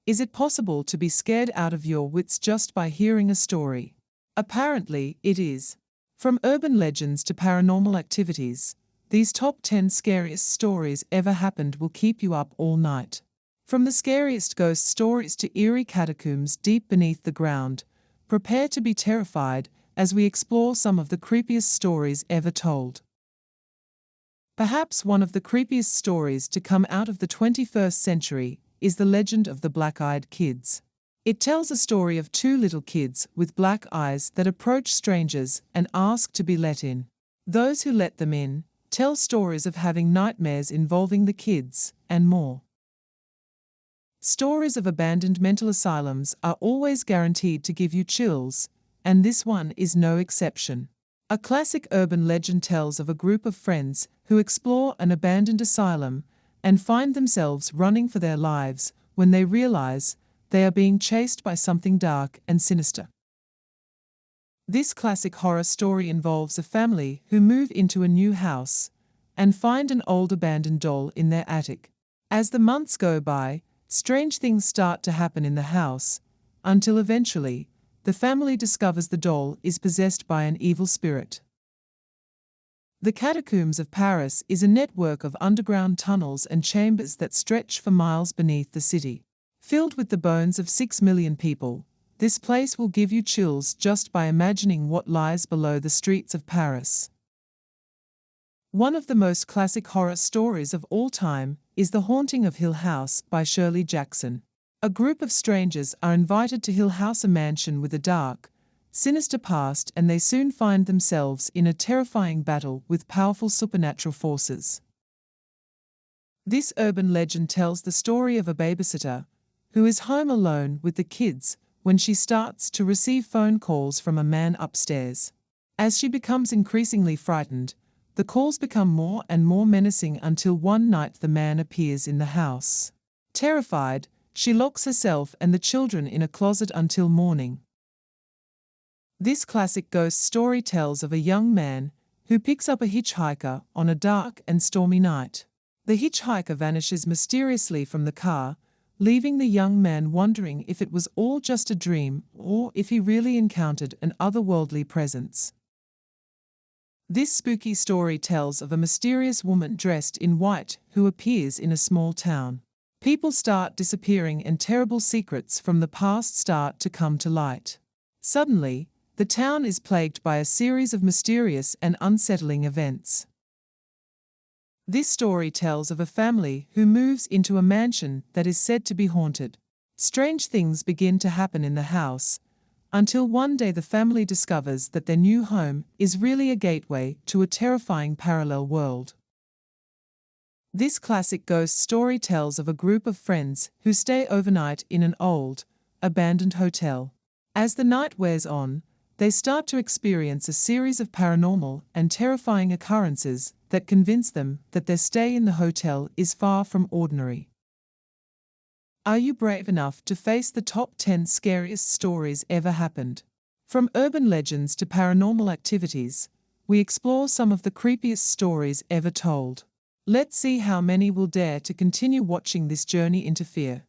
Is it possible to be scared out of your wits just by hearing a story? Apparently, it is. From urban legends to paranormal activities, these top 10 scariest stories ever happened will keep you up all night. From the scariest ghost stories to eerie catacombs deep beneath the ground, prepare to be terrified as we explore some of the creepiest stories ever told. Perhaps one of the creepiest stories to come out of the 21st century is the legend of the black-eyed kids. It tells a story of two little kids with black eyes that approach strangers and ask to be let in. Those who let them in tell stories of having nightmares involving the kids, and more. Stories of abandoned mental asylums are always guaranteed to give you chills, and this one is no exception. A classic urban legend tells of a group of friends who explore an abandoned asylum and find themselves running for their lives when they realize they are being chased by something dark and sinister. This classic horror story involves a family who move into a new house and find an old abandoned doll in their attic. As the months go by, strange things start to happen in the house, until eventually, the family discovers the doll is possessed by an evil spirit. The catacombs of Paris is a network of underground tunnels and chambers that stretch for miles beneath the city. Filled with the bones of 6 million people, this place will give you chills just by imagining what lies below the streets of Paris. One of the most classic horror stories of all time is The Haunting of Hill House by Shirley Jackson. A group of strangers are invited to Hill House, a mansion with a dark, sinister past, and they soon find themselves in a terrifying battle with powerful supernatural forces. This urban legend tells the story of a babysitter who is home alone with the kids when she starts to receive phone calls from a man upstairs. As she becomes increasingly frightened, the calls become more and more menacing until one night the man appears in the house. Terrified, she locks herself and the children in a closet until morning. This classic ghost story tells of a young man who picks up a hitchhiker on a dark and stormy night. The hitchhiker vanishes mysteriously from the car, leaving the young man wondering if it was all just a dream or if he really encountered an otherworldly presence. This spooky story tells of a mysterious woman dressed in white who appears in a small town. People start disappearing and terrible secrets from the past start to come to light. Suddenly, the town is plagued by a series of mysterious and unsettling events. This story tells of a family who moves into a mansion that is said to be haunted. Strange things begin to happen in the house, until one day the family discovers that their new home is really a gateway to a terrifying parallel world. This classic ghost story tells of a group of friends who stay overnight in an old, abandoned hotel. As the night wears on, they start to experience a series of paranormal and terrifying occurrences that convince them that their stay in the hotel is far from ordinary. Are you brave enough to face the top 10 scariest stories ever happened? From urban legends to paranormal activities, we explore some of the creepiest stories ever told. Let's see how many will dare to continue watching this journey into fear.